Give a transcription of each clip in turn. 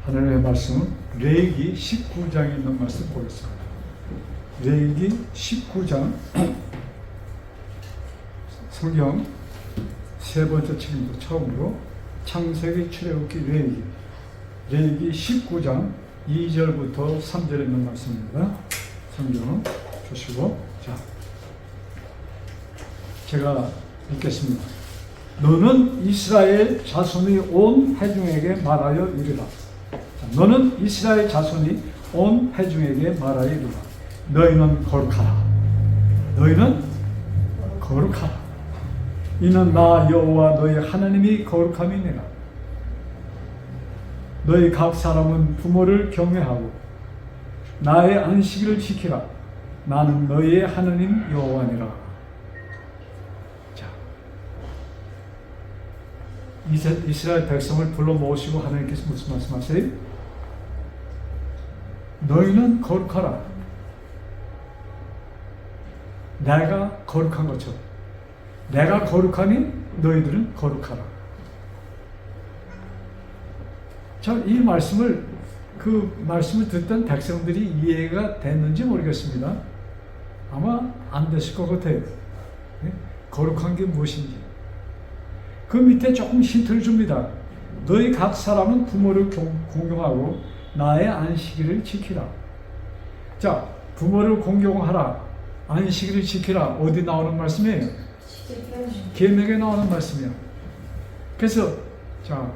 하나님의 말씀은 레위기 19장에 있는 말씀 보겠습니다. 레위기 19장 성경 세 번째 책입니다. 처음으로 창세기, 출애굽기, 레위기 19장 2절부터 3절에 있는 말씀입니다. 성경 주시고, 자, 제가 읽겠습니다. 너는 이스라엘 자손이 온 회중에게 말하여 이르라. 너는 이스라엘 자손이 온 회중에게 말하여 이르라. 너희는 거룩하라. 너희는 거룩하라. 이는 나 여호와 너희 하나님이 거룩함이니라. 너희 각 사람은 부모를 경외하고 나의 안식일을 지키라. 나는 너희의 하나님 여호와니라. 자, 이스라엘 백성을 불러 모으시고 하나님께서 무슨 말씀하세요? 너희는 거룩하라. 내가 거룩한 것처럼 내가 거룩하니 너희들은 거룩하라. 자, 이 말씀을 그 말씀을 듣던 백성들이 이해가 됐는지 모르겠습니다. 아마 안 됐을 것 같아요. 네? 거룩한 게 무엇인지. 그 밑에 조금 힌트를 줍니다. 너희 각 사람은 부모를 공경하고 나의 안식일을 지키라. 자, 부모를 공경하라. 안식일을 지키라. 어디 나오는 말씀이에요? 계명에 나오는 말씀이야. 그래서 자,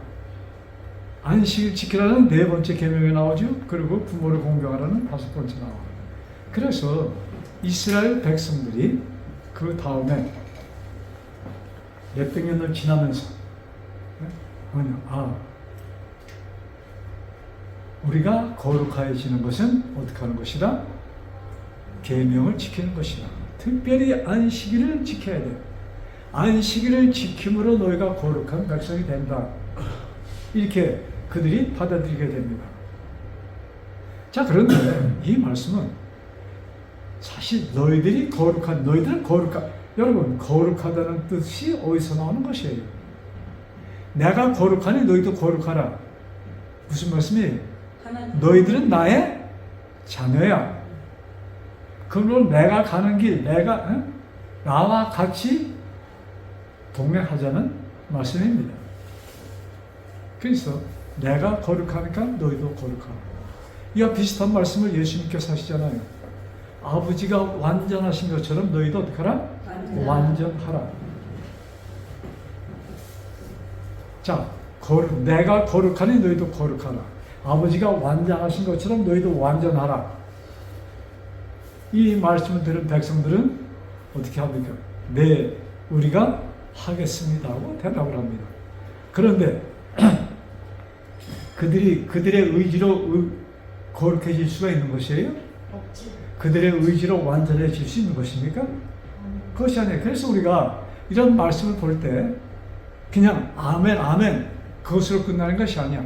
안식일 지키라는 네 번째 계명에 나오죠. 그리고 부모를 공경하라는 다섯 번째 나와요. 그래서 이스라엘 백성들이 그 다음에 몇백 년을 지나면서 우리가 거룩해지는 것은 어떻게 하는 것이다? 계명을 지키는 것이다. 특별히 안식일을 지켜야 돼. 안식일을 지킴으로 너희가 거룩한 백성이 된다. 이렇게 그들이 받아들이게 됩니다. 자, 그런데 이 말씀은 사실 너희들은 거룩한, 여러분, 거룩하다는 뜻이 어디서 나오는 것이에요? 내가 거룩하니 너희도 거룩하라. 무슨 말씀이에요? 너희들은 나의 자녀야. 그러므로 내가 가는 길, 나와 같이 동행하자는 말씀입니다. 그래서 내가 거룩하니까 너희도 거룩하라. 이와 비슷한 말씀을 예수님께서 하시잖아요. 아버지가 완전하신 것처럼 너희도 어떻게 하라? 완전하라. 자, 내가 거룩하니 너희도 거룩하라. 아버지가 완전하신 것처럼 너희도 완전하라. 이 말씀을 들은 백성들은 어떻게 합니까? 네, 우리가 하겠습니다 하고 대답을 합니다. 그런데 그들의 의지로 거룩해질 수가 있는 것이에요? 없지. 그들의 의지로 완전해질 수 있는 것입니까? 그것이 아니에요. 그래서 우리가 이런 말씀을 볼 때 그냥 아멘, 아멘 그것으로 끝나는 것이 아니야.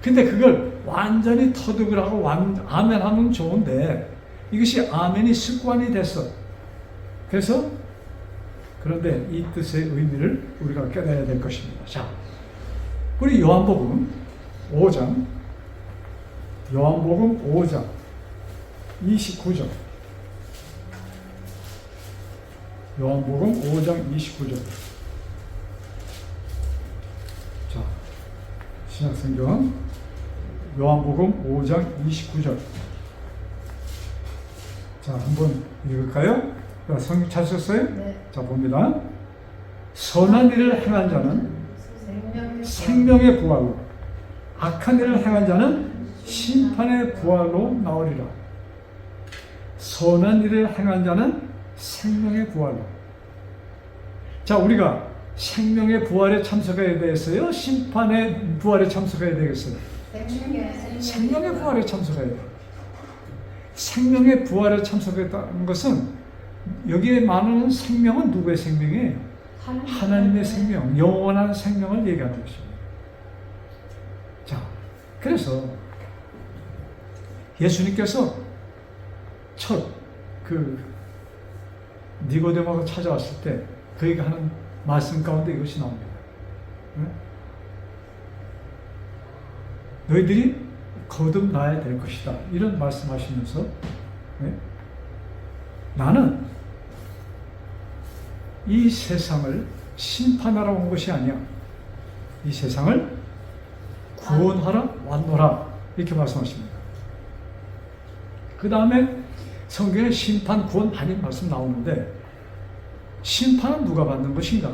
근데 그걸 완전히 터득을 하고 아멘 하면 좋은데 이것이 아멘이 습관이 됐어. 그런데 이 뜻의 의미를 우리가 깨달아야 될 것입니다. 자, 우리 요한복음 5장 29절. 요한복음 5장 29절. 자, 신약성경 요한복음 5장 29절. 자, 한번 읽을까요? 성경 찾으셨어요? 네. 자, 봅니다. 선한 일을 행한 자는 생명의 부활로, 악한 일을 행한 자는 심판의 부활로 나오리라. 선한 일을 행한 자는 생명의 부활로. 자, 우리가 생명의 부활에 참석해야 되겠어요? 심판의 부활에 참석해야 되겠어요? 생명의 부활에 참석해야 돼요. 생명의 부활에 참석했다는 것은 여기에 말하는 생명은 누구의 생명이에요? 하나님의 생명, 영원한 생명을 얘기하는 것입니다. 자, 그래서 예수님께서 첫 니고데모가 찾아왔을 때 그에게 하는 말씀 가운데 이것이 나옵니다. 너희들이 거듭나야 될 것이다. 이런 말씀하시면서 네? 나는 이 세상을 심판하러 온 것이 아니야. 이 세상을 구원하러 왔노라. 이렇게 말씀하십니다. 그 다음에 성경에 심판, 구원 많이 말씀 나오는데 심판은 누가 받는 것인가?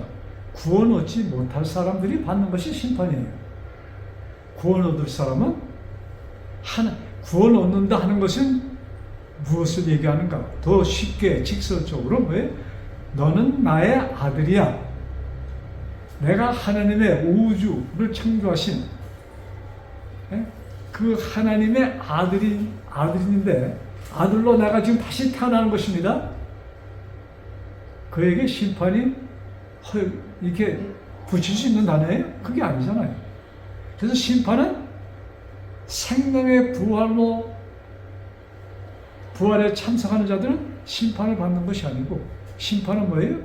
구원 얻지 못할 사람들이 받는 것이 심판이에요. 구원 얻을 사람은 구원 얻는다 하는 것은 무엇을 얘기하는가? 더 쉽게 직설적으로 왜? 너는 나의 아들이야. 내가 하나님의 우주를 창조하신 그 하나님의 아들인데 아들로 내가 지금 다시 태어나는 것입니다. 그에게 심판이 이렇게 붙일 수 있는 단어예요? 그게 아니잖아요. 그래서 심판은 생명의 부활에 참석하는 자들은 심판을 받는 것이 아니고 심판은 뭐예요?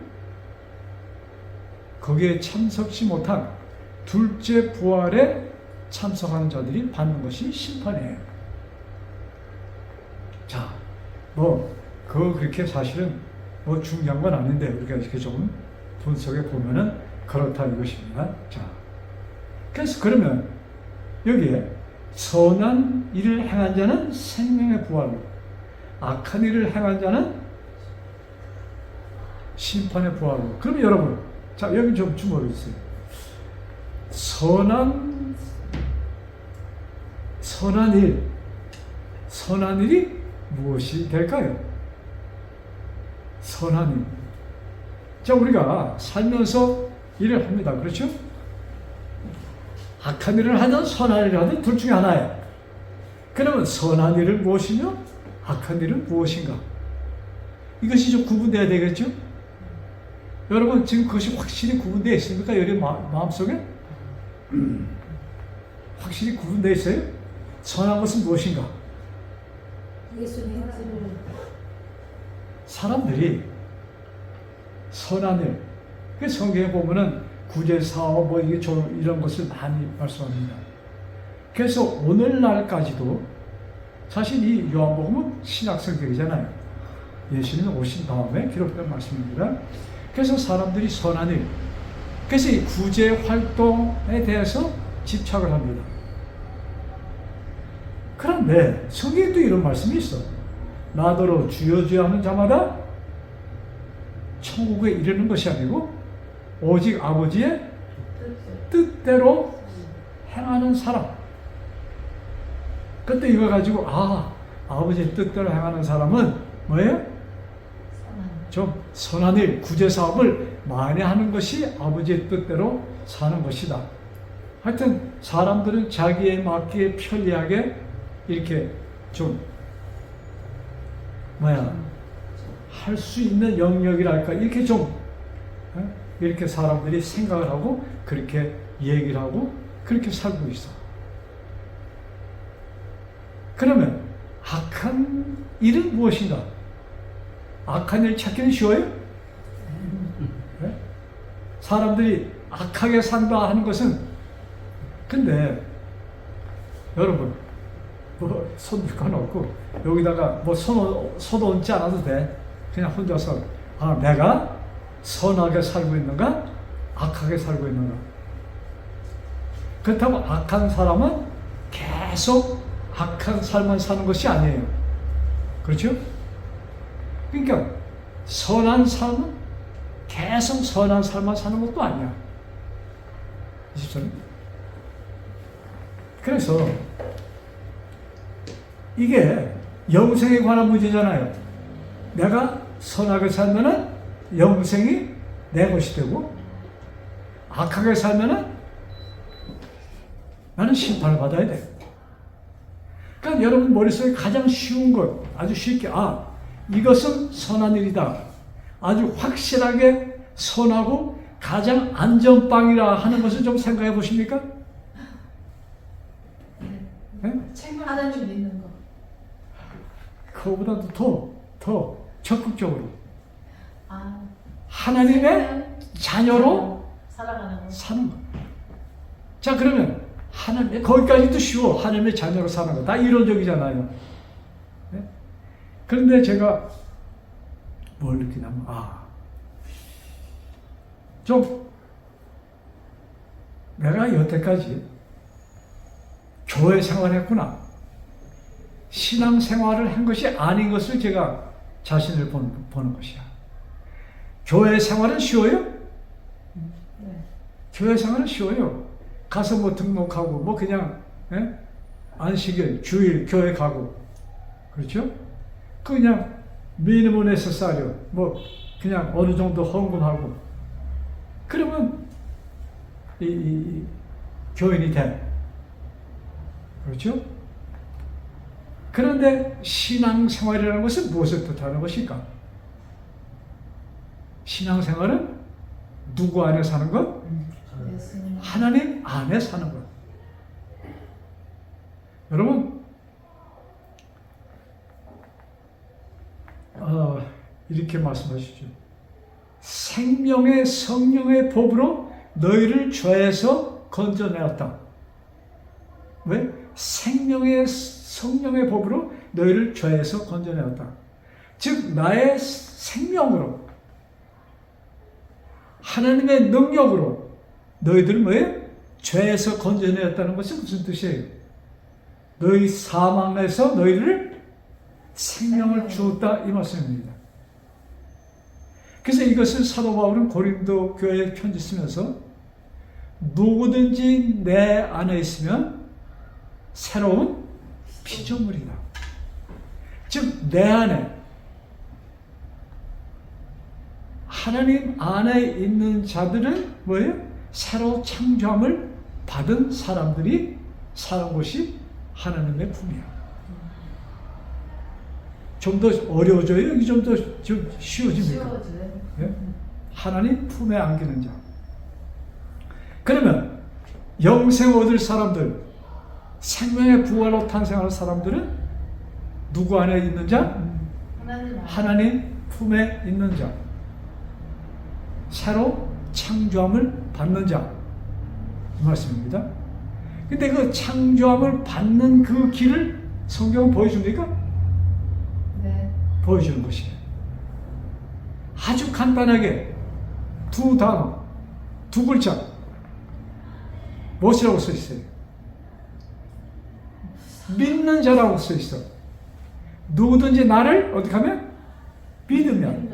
거기에 참석치 못한 둘째 부활에 참석하는 자들이 받는 것이 심판이에요. 자, 그거 그렇게 사실은 중요한 건 아닌데, 우리가 이렇게 좀 분석해 보면은 그렇다 이것입니다. 자, 그래서 그러면 여기에 선한 일을 행한 자는 생명의 부활로, 악한 일을 행한 자는 심판의 부활로. 그러면 여러분, 자, 여기 좀 주목해 주세요. 선한 일이 무엇이 될까요? 선한 일. 자, 우리가 살면서 일을 합니다. 그렇죠? 악한 일을 하든 선한 일을 하든 둘 중에 하나예요. 그러면 선한 일은 무엇이며 악한 일은 무엇인가? 이것이 좀 구분돼야 되겠죠? 여러분, 지금 그것이 확실히 구분되어 있습니까? 여러분 마음속에? 확실히 구분되어 있어요? 선한 것은 무엇인가? 사람들이 선한 일, 그 성경에 보면은 구제사업 이런 것을 많이 말씀합니다. 그래서 오늘날까지도 사실 이 요한복음은 신약 성경이잖아요. 예수님이 오신 다음에 기록된 말씀입니다. 그래서 사람들이 선한 일, 그래서 이 구제 활동에 대해서 집착을 합니다. 그런데 성경에도 이런 말씀이 있어. 나더러 주여 주여 하는 자마다 천국에 이르는 것이 아니고 오직 아버지의 뜻대로 행하는 사람. 그때 이거 가지고 아버지의 뜻대로 행하는 사람은 뭐예요? 좀 선한 일, 구제 사업을 많이 하는 것이 아버지의 뜻대로 사는 것이다. 하여튼 사람들은 자기에 맞게 편리하게 이렇게 좀 할 수 있는 영역이랄까, 이렇게 좀 이렇게 사람들이 생각을 하고 그렇게 얘기를 하고 그렇게 살고 있어. 그러면 악한 일은 무엇인가? 악한 일 찾기는 쉬워요? 네? 사람들이 악하게 산다 하는 것은, 근데 여러분 손 묶어놓고 여기다가 손 얹지 않아도 돼. 그냥 혼자서 내가 선하게 살고 있는가? 악하게 살고 있는가? 그렇다고 악한 사람은 계속 악한 삶만 사는 것이 아니에요. 그렇죠? 그러니까 선한 삶은 계속 선한 삶만 사는 것도 아니야. 20절. 그래서 이게 영생에 관한 문제잖아요. 내가 선하게 살면은 영생이 내 것이 되고, 악하게 살면은 나는 심판을 받아야 돼. 그러니까 여러분 머릿속에 가장 쉬운 것, 아주 쉽게, 이것은 선한 일이다, 아주 확실하게 선하고 가장 안전빵이라 하는 것을 좀 생각해 보십니까? 네? 책망하는 줄 믿는 거. 그거보다도 더 적극적으로 하나님의 자녀로 살아가는 거. 사는 거. 자, 그러면 하나님, 거기까지도 쉬워. 하나님의 자녀로 사는 거. 다 이론적이잖아요. 네? 그런데 제가 뭘 느끼냐면, 좀 내가 여태까지 교회 생활했구나. 신앙 생활을 한 것이 아닌 것을 제가 자신을 보는 것이야. 교회 생활은 쉬워요? 네. 교회 생활은 쉬워요. 가서 뭐 등록하고, 뭐 그냥, 예? 안식일, 주일, 교회 가고. 그렇죠? 그냥 미니멈 네세사리요. 뭐, 그냥 어느 정도 헌금하고. 그러면, 이 교인이 돼. 그렇죠? 그런데 신앙생활이라는 것은 무엇을 뜻하는 것일까? 신앙생활은 누구 안에 사는 것? 예수님. 하나님 안에 사는 것. 여러분, 이렇게 말씀하시죠. 생명의 성령의 법으로 너희를 죄에서 건져내었다. 왜? 생명의 성령의 법으로 너희를 죄에서 건져내었다. 즉 나의 생명으로 하나님의 능력으로 너희들을 뭐예요? 죄에서 건져내었다는 것은 무슨 뜻이에요? 너희 사망에서 너희를 생명을 주었다 이 말씀입니다. 그래서 이것을 사도 바울은 고린도 교회에 편지 쓰면서 누구든지 내 안에 있으면 새로운 피조물이다. 즉 내 안에 하나님 안에 있는 자들은 뭐예요? 새로 창조함을 받은 사람들이 사는 것이 하나님의 품이야. 좀 더 어려워져요? 여기 좀 더 쉬워집니까? 쉬워져요. 예? 하나님 품에 안기는 자. 그러면 영생 얻을 사람들, 생명의 부활로 탄생하는 사람들은 누구 안에 있는 자? 하나님 품에 있는 자. 새로 창조함을 받는 자. 이 말씀입니다. 근데 그 창조함을 받는 그 길을 성경은 보여줍니까? 네. 보여주는 것이에요. 아주 간단하게 두 단어, 두 글자. 무엇이라고 써 있어요? 믿는 자라고 써 있어. 누구든지 나를 어떻게 하면? 믿으면.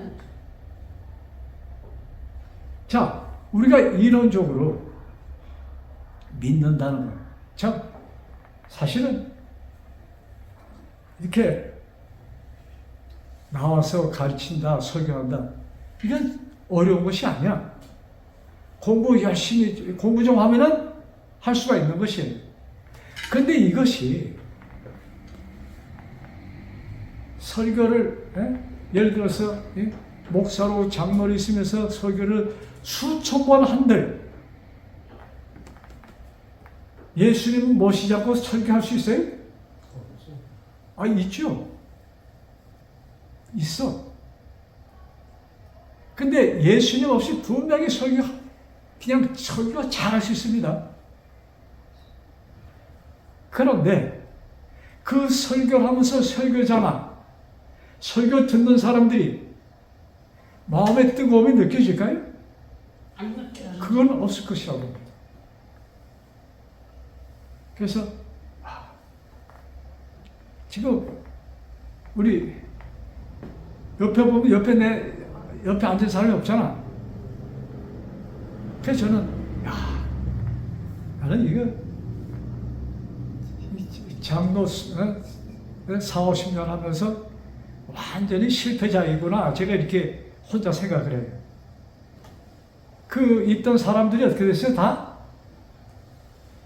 자, 우리가 이론적으로 믿는다는 거. 참, 사실은 이렇게 나와서 가르친다, 설교한다. 이건 어려운 것이 아니야. 공부 열심히, 공부 좀 하면은 할 수가 있는 것이에요. 근데 이것이 설교를, 예를 들어서, 목사로 장로를 있으면서 설교를 수천 번 한들 예수님은 못이 잡고 설교할 수 있어요? 있죠. 있어. 근데 예수님 없이 분명히 그냥 설교 잘할 수 있습니다. 그런데 그 설교를 하면서 설교자나 설교 듣는 사람들이 마음의 뜨거움이 느껴질까요? 안 느껴요. 그건 없을 것이라고 봅니다. 그래서 지금 우리 옆에 보면 옆에 앉은 사람이 없잖아. 그래서 저는 나는 이거 장로 40-50년 하면서 완전히 실패자이구나. 제가 이렇게 혼자 생각을 해요. 그 있던 사람들이 어떻게 됐어요? 다?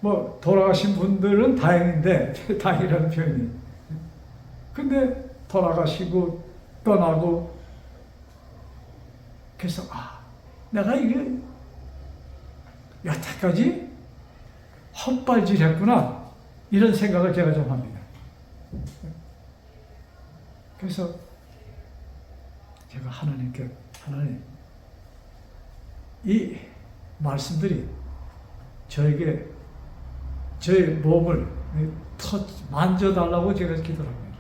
뭐 돌아가신 분들은 다행인데 다행이라는 표현이. 근데 돌아가시고 떠나고 그래서 내가 이게 여태까지 헛발질했구나 이런 생각을 제가 좀 합니다. 그래서 제가 하나님께 하나님 이 말씀들이 저에게 저의 몸을 만져달라고 제가 기도를 합니다.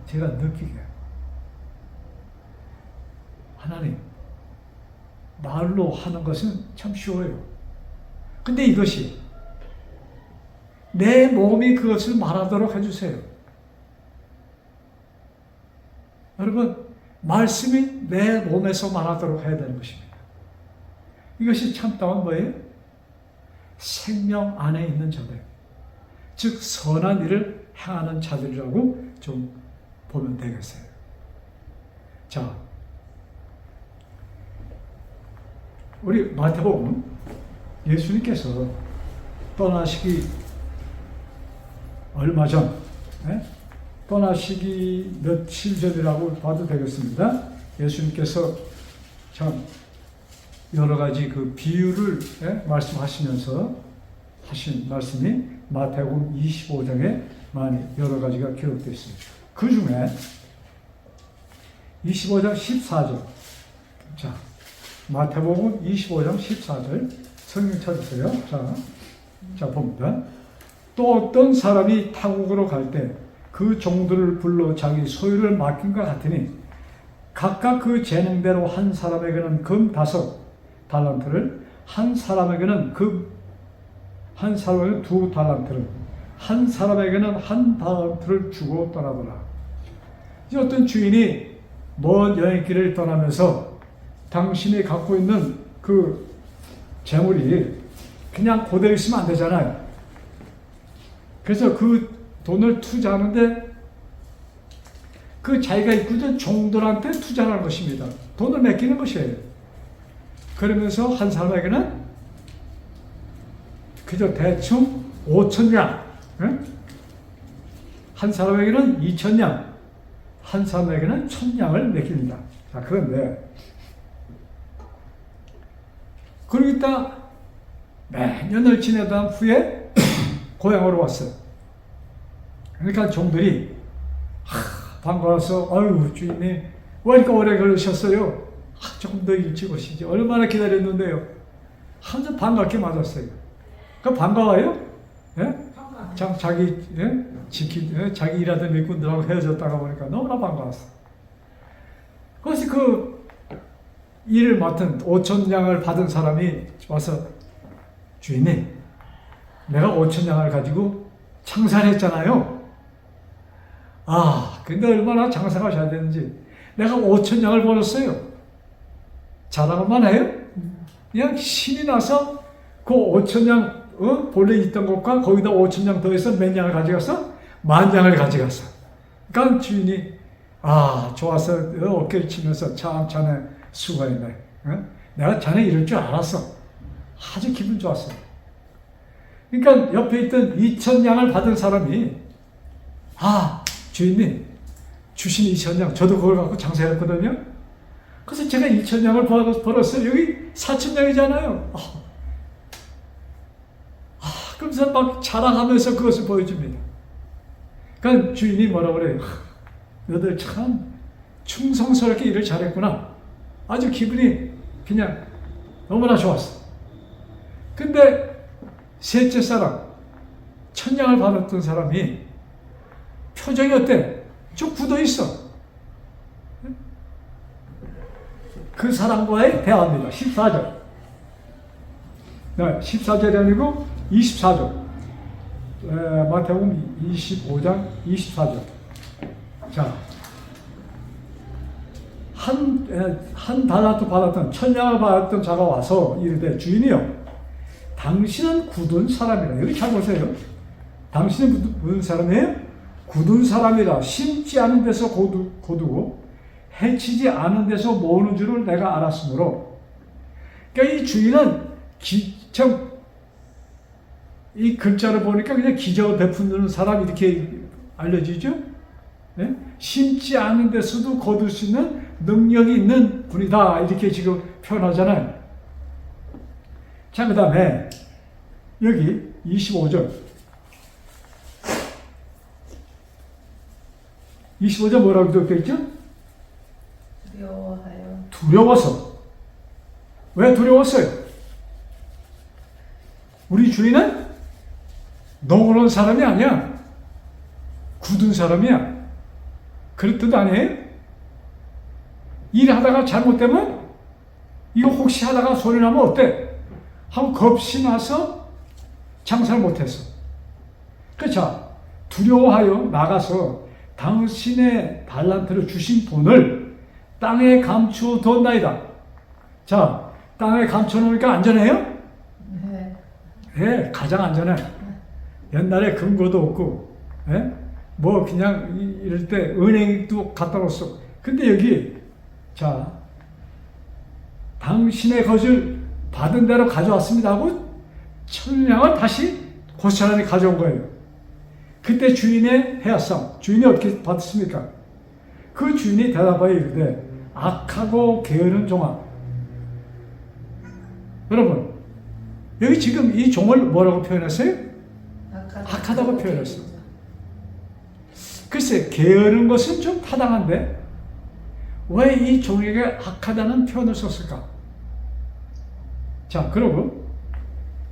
제가 느끼게. 하나님, 말로 하는 것은 참 쉬워요. 근데 이것이 내 몸이 그것을 말하도록 해주세요. 여러분, 말씀이 내 몸에서 말하도록 해야 되는 것입니다. 이것이 참다운 뭐예요? 생명 안에 있는 자들, 즉 선한 일을 행하는 자들이라고 좀 보면 되겠어요. 자, 우리 마태복음 예수님께서 떠나시기 얼마 전, 떠나시기 며칠 전이라고 봐도 되겠습니다. 예수님께서 참 여러 가지 그 비유를 말씀하시면서 하신 말씀이 마태복음 25장에 많이 여러 가지가 기록되어 있습니다. 그 중에 25장 14절. 자, 마태복음 25장 14절 성경 찾으세요. 자 봅니다. 또 어떤 사람이 타국으로 갈 때 그 종들을 불러 자기 소유를 맡긴 것 같으니 각각 그 재능대로 한 사람에게는 금 5달란트를, 한 사람에게는 2달란트를, 한 사람에게는 1달란트를 주고 떠나더라. 이제 어떤 주인이 먼 여행길을 떠나면서 당신이 갖고 있는 그 재물이 그냥 그대로 있으면 안 되잖아요. 그래서 그 돈을 투자하는데 그 자기가 이끄던 종들한테 투자하는 것입니다. 돈을 맡기는 것이에요. 그러면서 한 사람에게는 그저 대충 5,000냥, 한 사람에게는 2,000냥, 한 사람에게는 1,000냥을 맡깁니다. 자, 그런데 그러고 있다 몇 년을 지내던 후에 고향으로 왔어요. 그러니까 종들이 반가워서 아유 주인님 왜 이렇게 오래 걸으셨어요? 조금 더 일찍 오시지. 얼마나 기다렸는데요. 아주 반갑게 맞았어요. 그 반가워요? 예? 참 자기 자기 일하던 일꾼들하고 헤어졌다가 보니까 너무나 반가웠어. 그것이 그 일을 맡은 5,000냥을 받은 사람이 와서 주인님, 내가 5,000냥을 가지고 장사를 했잖아요. 근데 얼마나 장사가 잘 되는지. 내가 5,000냥을 벌었어요. 자랑만 해요? 그냥 신이 나서 그 5,000냥, 본래 있던 것과 거기다 5,000냥 더해서 몇 냥을 가져갔어? 10,000냥을 가져갔어. 그러니까 주인이, 좋아서 어깨를 치면서 참 자네 수고했네. 내가 자네 이럴 줄 알았어. 아주 기분 좋았어. 그러니까 옆에 있던 2,000냥을 받은 사람이 주인님 주신 2,000냥 저도 그걸 갖고 장사했거든요. 그래서 제가 2,000냥을 벌었어요. 여기 4,000냥이잖아요. 그러면서 막 자랑하면서 그것을 보여줍니다. 그러니까 주인이 뭐라 그래요? 너들 참 충성스럽게 일을 잘했구나. 아주 기분이 그냥 너무나 좋았어. 근데 셋째 사람, 1,000냥을 받았던 사람이 표정이 어때? 좀 굳어 있어. 그 사람과의 대화입니다. 14절. 14절이 아니고 24절. 마태복음 25장 24절. 자, 한 달란트 받았던 1,000냥을 받았던 자가 와서 이르되 주인이여, 당신은 굳은 사람이라. 여기 잘 보세요. 당신은 굳은 사람이에요? 굳은 사람이라. 심지 않은 데서 거두고 해치지 않은 데서 모으는 줄을 내가 알았으므로. 그러니까 이 주인은 이 글자를 보니까 그냥 기적을 베푸는 사람 이렇게 알려지죠? 네? 심지 않은 데서도 거둘 수 있는 능력이 있는 분이다. 이렇게 지금 표현하잖아요. 자, 그 다음에 여기 25절. 25절 뭐라고 기록되어 있죠? 두려워하여. 두려워서. 왜 두려웠어요? 우리 주인은 너그러운 사람이 아니야. 굳은 사람이야. 그럴 뜻 아니에요? 일하다가 잘못되면 이거 혹시 하다가 소리 나면 어때? 하고 겁이 나서 장사를 못했어. 그렇죠? 두려워하여 나가서 당신의 달란트를 주신 돈을 땅에 감추어뒀나이다. 자, 땅에 감춰놓으니까 안전해요? 네. 예, 가장 안전해. 옛날에 근거도 없고, 예? 뭐 그냥 이럴 때 은행도 갖다 놓았어. 근데 여기, 자, 당신의 것을 받은 대로 가져왔습니다 하고 천냥을 다시 고스란히 가져온 거예요. 그때 주인의 해야성, 주인이 어떻게 받았습니까? 그 주인이 대답하여 이르되 악하고 게으른 종아. 여러분, 여기 지금 이 종을 뭐라고 표현했어요? 악하다고 표현했어. 글쎄, 게으른 것은 좀 타당한데 왜 이 종에게 악하다는 표현을 썼을까? 자, 그러고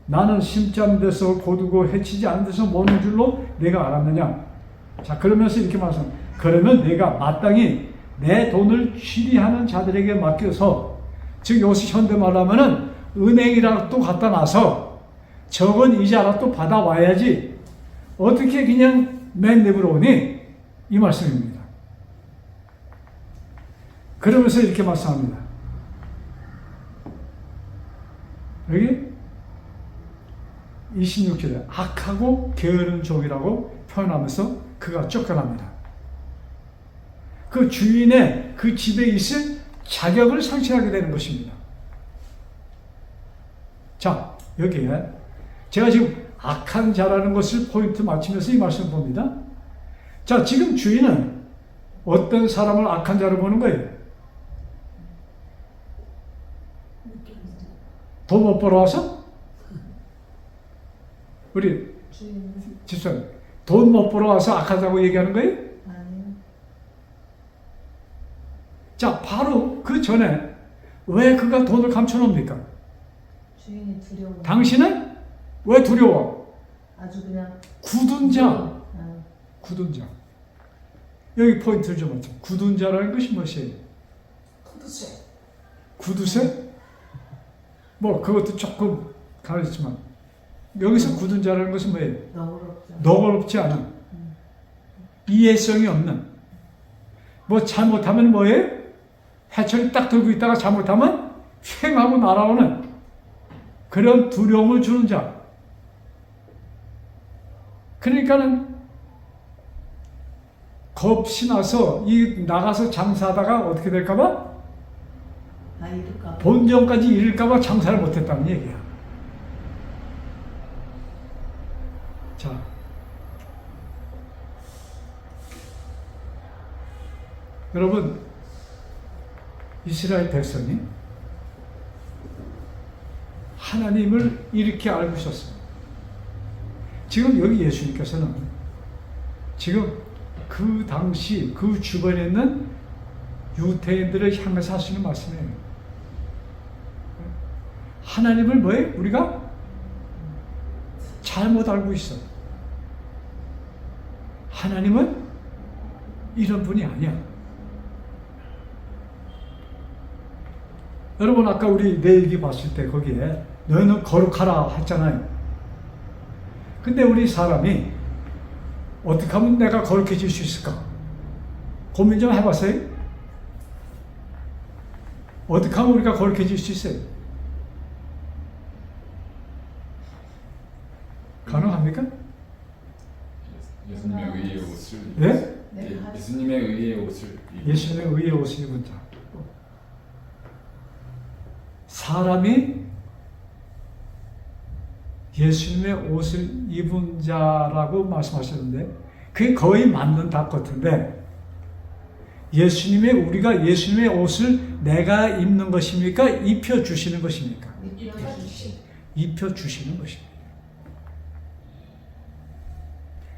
나는 심지 않은 데서 거두고 해치지 않은 데서 모는 줄로 내가 알았느냐? 자, 그러면서 이렇게 말씀합니다. 그러면 내가 마땅히 내 돈을 취리하는 자들에게 맡겨서, 즉 여기서 현대말로 하면은 은행이라도 또 갖다 놔서 적은 이자라도 받아와야지 어떻게 그냥 맨입으로 오니? 이 말씀입니다. 그러면서 이렇게 말씀합니다. 여기 26절에 악하고 게으른 종이라고 표현하면서 그가 쫓겨납니다. 그 주인의 그 집에 있을 자격을 상실하게 되는 것입니다. 자, 여기에 제가 지금 악한 자라는 것을 포인트 맞추면서 이 말씀을 봅니다. 자, 지금 주인은 어떤 사람을 악한 자로 보는 거예요? 돈 못 벌어와서? 우리 집사님, 돈 못 벌어와서 악하다고 얘기하는 거예요? 아니요. 자, 바로 그 전에 왜 그가 돈을 감춰놓습니까? 주인이 두려워. 당신은 왜 두려워? 아주 그냥 굳은 자. 아, 굳은 자. 여기 포인트를 좀 맞춰. 굳은 자라는 것이 무엇이에요? 구두쇠. 구두쇠? 뭐 그것도 조금 가르치지만 여기서 굳은 자라는 것은 뭐예요? 너그럽죠. 너그럽지 않은, 이해성이 없는, 뭐 잘못하면 뭐예요? 해철이 딱 들고 있다가 잘못하면 휑하고 날아오는 그런 두려움을 주는 자. 그러니까는 겁이 나서 이 나가서 장사하다가 어떻게 될까봐? 아, 이럴까? 본전까지 잃을까봐 장사를 못했다는 얘기야. 자, 여러분, 이스라엘 백성이 하나님을 이렇게 알고 있었습니다. 지금 여기 예수님께서는 지금 그 당시 그 주변에 있는 유대인들을 향해서 하시는 말씀이에요. 하나님을 뭐예요? 우리가 잘못 알고 있어. 하나님은 이런 분이 아니야. 여러분, 아까 우리 내 얘기 봤을 때 거기에 너희는 거룩하라 했잖아요. 근데 우리 사람이 어떻게 하면 내가 거룩해질 수 있을까? 고민 좀 해봤어요? 어떻게 하면 우리가 거룩해질 수 있어요? 가능합니까? 예수님의 의의 옷을 예? 예수님의 의의 옷을 예수님의 의의 옷을 입은 자. 사람이 예수님의 옷을 입은 자라고 말씀하셨는데 그게 거의 맞는 답 같은데, 우리가 예수님의 옷을 내가 입는 것입니까? 입혀주시는 것입니까? 입혀주시는 것입니다.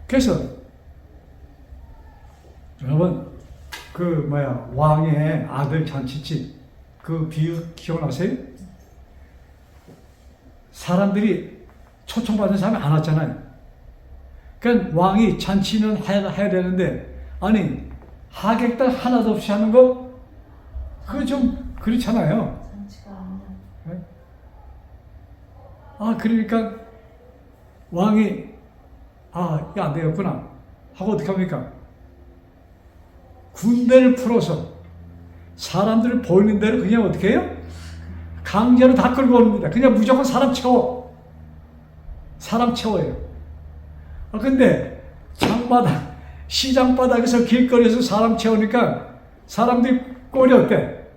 그래서 여러분, 왕의 아들 잔치집 그 비유 기억나세요? 사람들이 초청받은 사람이 안 왔잖아요. 그러니까 왕이 잔치는 해야 되는데, 아니, 하객들 하나도 없이 하는 거, 그거 좀 그렇잖아요. 잔치가 아니야. 아, 그러니까 왕이, 아, 이게 안 되겠구나 하고 어떻게 합니까? 군대를 풀어서 사람들을 보이는 대로 그냥 어떻게 해요? 강제로 다 끌고 옵니다. 그냥 무조건 사람 채워. 사람 채워요. 아, 근데 장바닥, 시장 바닥에서 길거리에서 사람 채우니까 사람들이 꼴이 어때?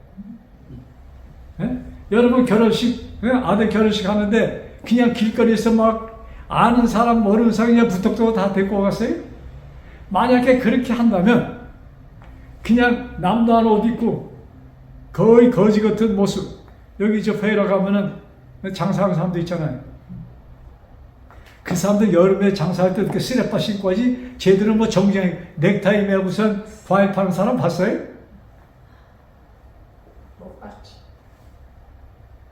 예? 여러분 결혼식, 예? 아들 결혼식 하는데 그냥 길거리에서 막 아는 사람 모르는 사람 그냥 부탁도 다 데리고 갔어요? 만약에 그렇게 한다면 그냥 남도 안 옷 입고 거의 거지 같은 모습, 여기 저 회의러 가면은 장사하는 사람도 있잖아요. 그 사람들 여름에 장사할 때 이렇게 쓰레빠 신고 하지, 쟤들은 뭐 정장 넥타이 매고선 과일 파는 사람 봤어요? 못 봤지.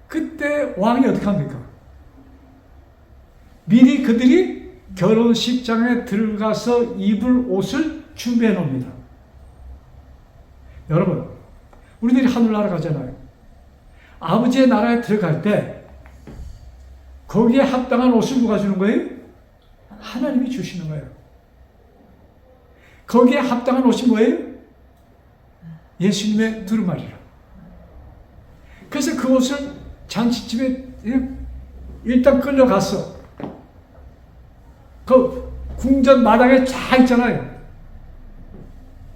그때 왕이 어떻게 합니까? 미리 그들이 결혼식장에 들어가서 입을 옷을 준비해 놓습니다. 여러분, 우리들이 하늘나라 가잖아요. 아버지의 나라에 들어갈 때 거기에 합당한 옷을 누가 주는 거예요? 하나님이 주시는 거예요. 거기에 합당한 옷이 뭐예요? 예수님의 두루마리라. 그래서 그 옷을 잔치집에 일단 끌려갔어. 그 궁전 마당에 쫙 있잖아요.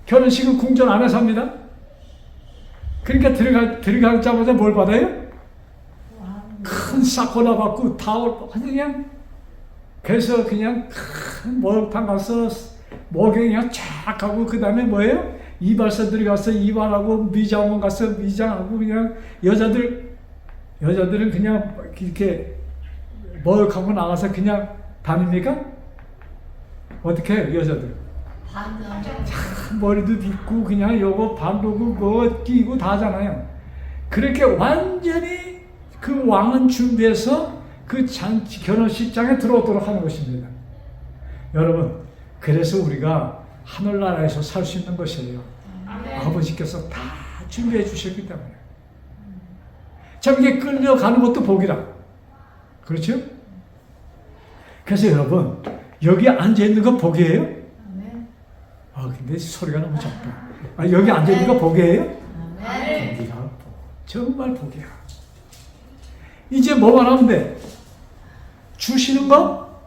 결혼식은 궁전 안에서 합니다. 그러니까 들어가자마자 뭘 받아요? 큰 사코나 받고 타월 그냥, 그래서 그냥 큰 목욕탕 가서 목욕 그냥 쫙 하고, 그 다음에 뭐예요? 이발소 들어가서 이발하고, 미장원 가서 미장하고, 그냥 여자들은 그냥 이렇게 목욕하고 나가서 그냥 다닙니까? 어떻게 해요, 여자들? 머리도 빗고 그냥 요거 반도고 그거 끼고 다 하잖아요. 그렇게 완전히 그 왕은 준비해서 그 잔치 결혼식장에 들어오도록 하는 것입니다. 여러분, 그래서 우리가 하늘나라에서 살 수 있는 것이에요. 아버지께서 다 준비해 주셨기 때문에. 참, 이게 끌려가는 것도 복이라. 그렇죠? 그래서 여러분, 여기 앉아있는 거 복이에요? 아, 근데 소리가 너무 작다. 아, 여기 앉아있는 거 복이에요? 복이야, 복. 정말 복이야. 이제 뭐만 하면 돼? 주시는 거?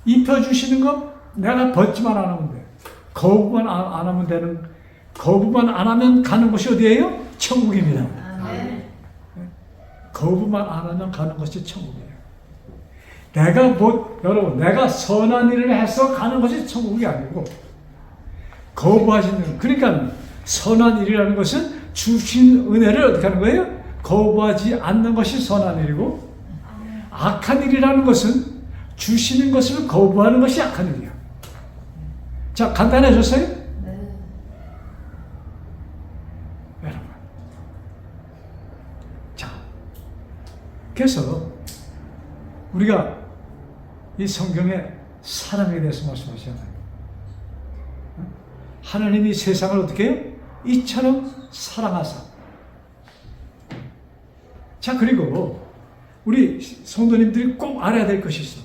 입혀주시는 거? 내가 벗지만 안 하면 돼. 거부만 안 하면 되는, 거부만 안 하면 가는 곳이 어디예요? 천국입니다. 거부만 안 하면 가는 것이 천국이에요. 여러분, 내가 선한 일을 해서 가는 것이 천국이 아니고, 거부하시는, 그러니까 선한 일이라는 것은 주신 은혜를 어떻게 하는 거예요? 거부하지 않는 것이 선한 일이고, 악한 일이라는 것은 주시는 것을 거부하는 것이 악한 일이야. 자, 간단해졌어요? 네. 여러분. 자, 그래서 우리가 이 성경에 사랑에 대해서 말씀하시잖아요. 하나님이 세상을 어떻게 해요? 이처럼 사랑하사. 자, 그리고 우리 성도님들이 꼭 알아야 될 것이 있어.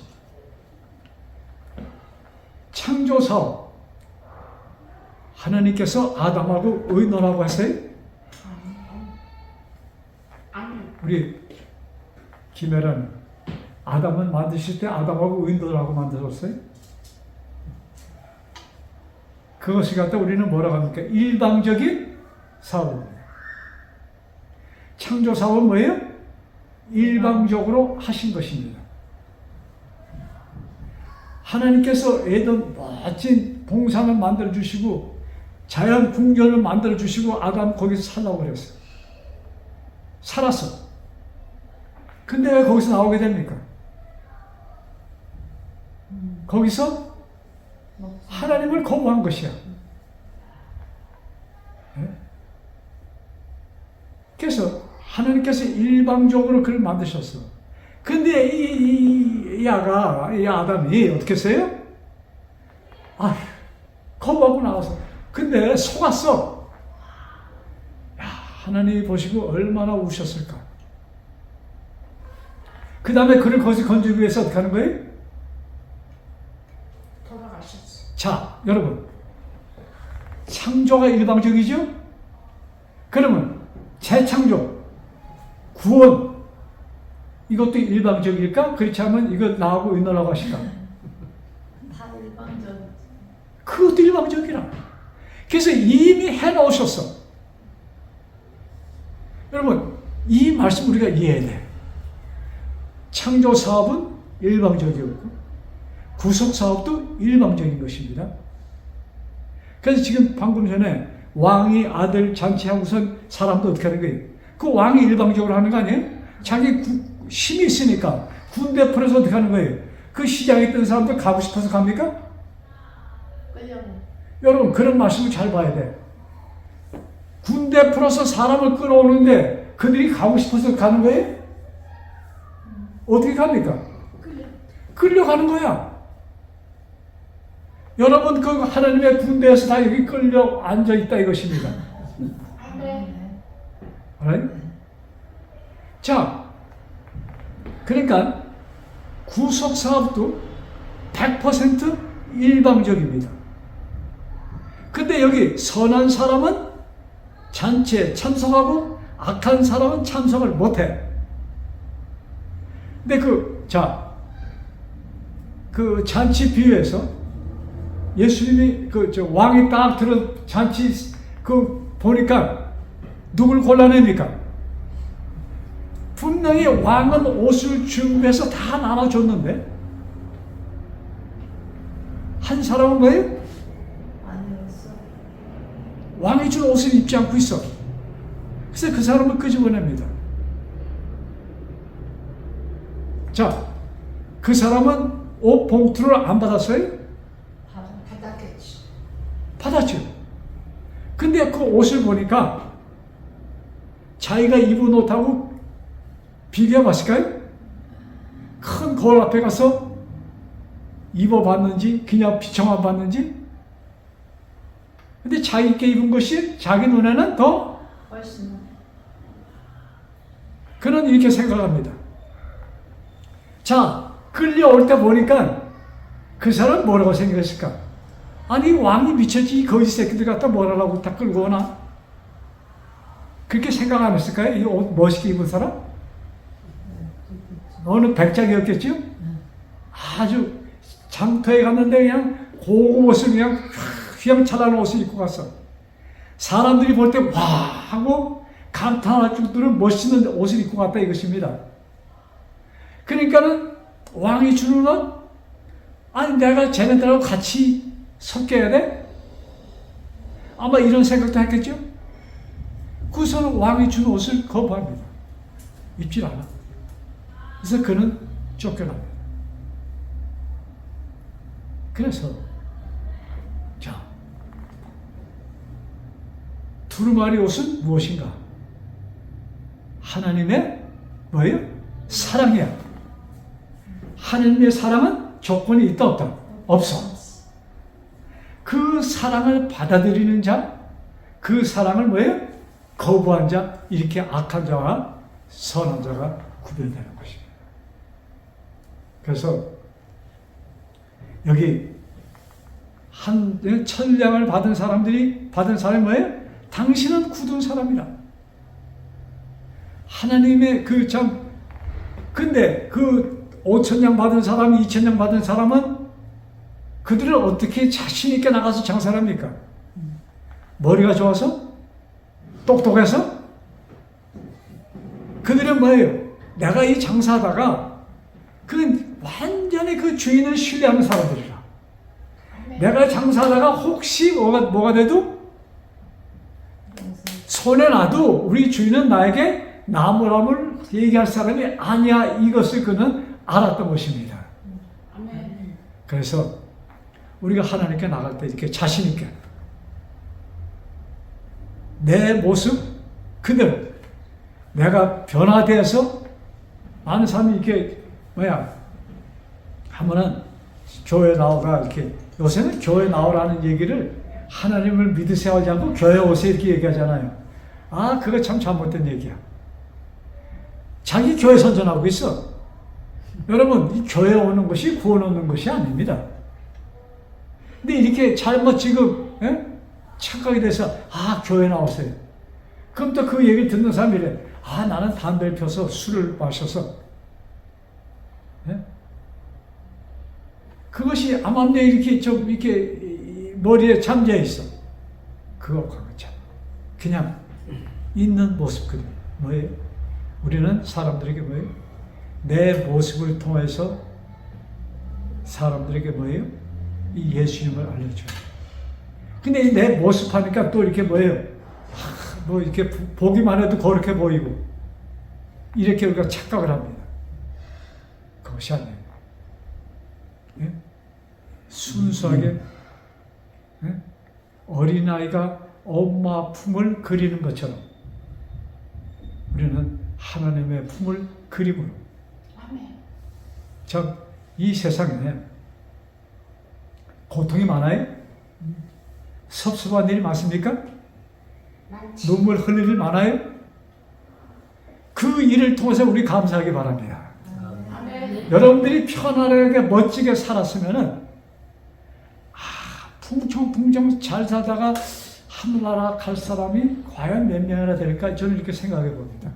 창조사업. 하나님께서 아담하고 의논하고 하세요? 우리 김혜란 아담은 만드실 때 아담하고 의논하고 만들었어요? 그것을 갖다 우리는 뭐라고 합니까? 일방적인 사업입니다. 창조 사업은 뭐예요? 일방적으로 하신 것입니다. 하나님께서 에덴 멋진 동산을 만들어 주시고 자연 궁전을 만들어 주시고 아담 거기서 살라고 그랬어요. 살았어. 근데 왜 거기서 나오게 됩니까? 거기서 하나님을 거부한 것이야. 네? 그래서 하나님께서 일방적으로 그를 만드셨어. 근데 이 이 아가, 이 아담이 어떻게 했어요? 아휴, 거부하고 나와서. 근데 속았어. 야, 하나님이 보시고 얼마나 우셨을까. 그 다음에 그를 거기서 건지기 위해서 어떻게 하는 거예요? 돌아가셨어. 자, 여러분. 창조가 일방적이죠? 그러면 재창조, 구원, 이것도 일방적일까? 그렇지 않으면 이거 나하고 의논하고 하실까? 다 일방적이지. 그것도 일방적이라. 그래서 이미 해놓으셨어. 여러분, 이 말씀 우리가 이해해야 돼. 창조 사업은 일방적이었고, 구속 사업도 일방적인 것입니다. 그래서 지금 방금 전에 왕이 아들 잔치하고선 사람도 어떻게 하는 거예요? 그 왕이 일방적으로 하는 거 아니에요? 자기 힘이 있으니까 군대 풀어서 어떻게 하는 거예요? 그 시장에 있던 사람들 가고 싶어서 갑니까? 끌려. 여러분 그런 말씀을 잘 봐야 돼. 군대 풀어서 사람을 끌어오는데 그들이 가고 싶어서 가는 거예요? 어떻게 갑니까? 끌려가는 거야. 여러분 그 하나님의 군대에서 다 여기 끌려 앉아 있다 이것입니다. 네. Alright? 자, 그러니까 구속 사업도 100% 일방적입니다. 근데 여기 선한 사람은 잔치에 참석하고 악한 사람은 참석을 못해. 근데 그 잔치 비유에서 예수님이 왕이 딱 들어 잔치 보니까 누굴 골라냅니까? 분명히 왕은 옷을 준비해서 다 나눠줬는데 한 사람은 뭐예요? 아니었어. 왕이 준 옷을 입지 않고 있어. 그래서 그 사람을 끄집어냅니다. 자, 그 사람은 옷 봉투를 안 받았어요? 받았겠지. 받았죠. 근데 그 옷을 보니까 자기가 입은 옷하고 비교해 봤을까요? 큰 거울 앞에 가서 입어봤는지 그냥 비춰만 봤는지. 근데 자기께 입은 것이 자기 눈에는 더 훨씬. 그는 이렇게 생각합니다. 자, 끌려올 때 보니까 그 사람 뭐라고 생각했을까? 아니 왕이 미쳤지 거지 새끼들 갖다 뭐라고 다 끌고 오나? 그렇게 생각 안 했을까요? 이 옷 멋있게 입은 사람? 어느 백작이었겠죠? 아주 장터에 갔는데 그냥 고급 옷을 그냥 휘황찬란한 옷을 입고 갔어. 사람들이 볼 때 와 하고 감탄할 정도로 멋있는 옷을 입고 갔다 이것입니다. 그러니까는 왕이 주는 옷? 아니 내가 쟤네들하고 같이 섞여야 돼? 아마 이런 생각도 했겠죠? 그래서 왕이 준 옷을 거부합니다. 입질 않아. 그래서 그는 쫓겨납니다. 그래서 자, 두루마리 옷은 무엇인가? 하나님의 뭐예요? 사랑이야. 하나님의 사랑은 조건이 있다 없다? 없어. 그 사랑을 받아들이는 자, 그 사랑을 뭐예요? 거부한 자, 이렇게 악한 자와 선한 자가 구별되는 것입니다. 그래서 여기 천량을 받은 사람이 뭐예요? 당신은 굳은 사람이라. 하나님의 근데 그 5,000냥 받은 사람, 2,000냥 받은 사람은 그들은 어떻게 자신 있게 나가서 장사를 합니까? 머리가 좋아서? 똑똑해서? 그들은 뭐예요? 내가 이 장사하다가 그 완전히 그 주인을 신뢰하는 사람들이라. 내가 장사하다가 혹시 뭐가 돼도 손에 놔도 우리 주인은 나에게 나무람을 얘기할 사람이 아니야. 이것을 그는 알았던 것입니다. 아멘. 그래서 우리가 하나님께 나갈 때 이렇게 자신 있게 내 모습 그대로 내가 변화되어서 많은 사람이 이렇게 한번은 교회 나오라 이렇게 요새는 교회 나오라는 얘기를 하나님을 믿으세요 하지 않고 교회 오세요 이렇게 얘기하잖아요. 아 그거 참 잘못된 얘기야. 자기 교회 선전하고 있어. 여러분 이 교회 오는 것이 구원 얻는 것이 아닙니다. 근데 이렇게 잘못 지금 착각이 돼서 아 교회 나오세요. 그럼 또 그 얘기 듣는 사람이 이래. 아 나는 담배를 펴서 술을 마셔서 그것이 암암리에 이렇게 좀 이렇게 머리에 잠겨 있어. 그거 참 그냥 있는 모습 그대로 뭐예요? 우리는 사람들에게 뭐예요? 내 모습을 통해서 사람들에게 뭐예요? 이 예수님을 알려줘요. 근데 이 내 모습 하니까 또 이렇게 뭐예요? 뭐 이렇게 보기만 해도 거룩해 보이고 이렇게 우리가 착각을 합니다. 그것이 아니에요. 예? 순수하게 어린아이가 엄마 품을 그리는 것처럼 우리는 하나님의 품을 그림으로 아멘. 참 이 세상에 고통이 많아요? 섭섭한 일이 많습니까? 많지. 눈물 흘릴 일 많아요? 그 일을 통해서 우리 감사하기 바랍니다. 아멘. 여러분들이 편안하게 멋지게 살았으면은 풍청풍청 잘 살다가 하늘나라 갈 사람이 과연 몇 명이나 될까 저는 이렇게 생각해 봅니다.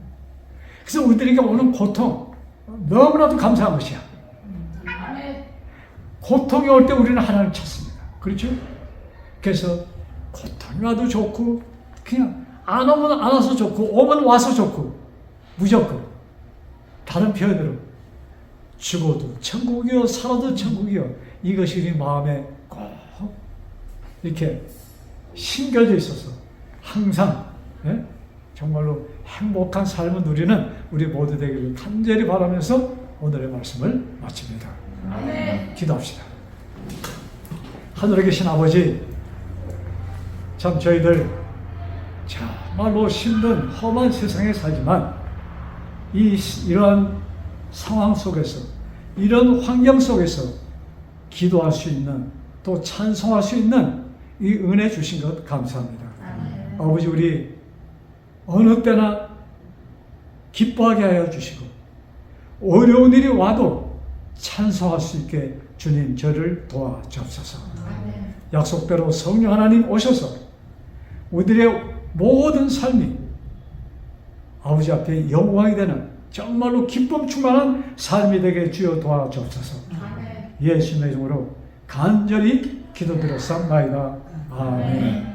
그래서 우리들에게 오는 고통 너무나도 감사한 것이야. 아멘. 고통이 올 때 우리는 하나님을 찾습니다. 그렇죠? 그래서 고통이 와도 좋고 그냥 안 오면 안 와서 좋고 오면 와서 좋고 무조건 다른 표현으로 죽어도 천국이요 살아도 천국이요 이것이 우리 마음에 꼭 이렇게 심겨져 있어서 항상 정말로 행복한 삶을 누리는 우리 모두 되기를 간절히 바라면서 오늘의 말씀을 마칩니다. 아멘. 기도합시다. 하늘에 계신 아버지, 참 저희들 정말로 힘든 험한 세상에 살지만 이러한 상황 속에서 이런 환경 속에서 기도할 수 있는 또 찬송할 수 있는 이 은혜 주신 것 감사합니다. 아멘. 아버지 우리 어느 때나 기뻐하게 하여 주시고 어려운 일이 와도 찬송할 수 있게 주님 저를 도와주옵소서. 아멘. 약속대로 성령 하나님 오셔서 우리들의 모든 삶이 아버지 앞에 영광이 되는 정말로 기쁨 충만한 삶이 되게 주여 도와주옵소서. 아멘. 예수님의 이름으로 간절히 기도드렸사옵나이다. 아멘.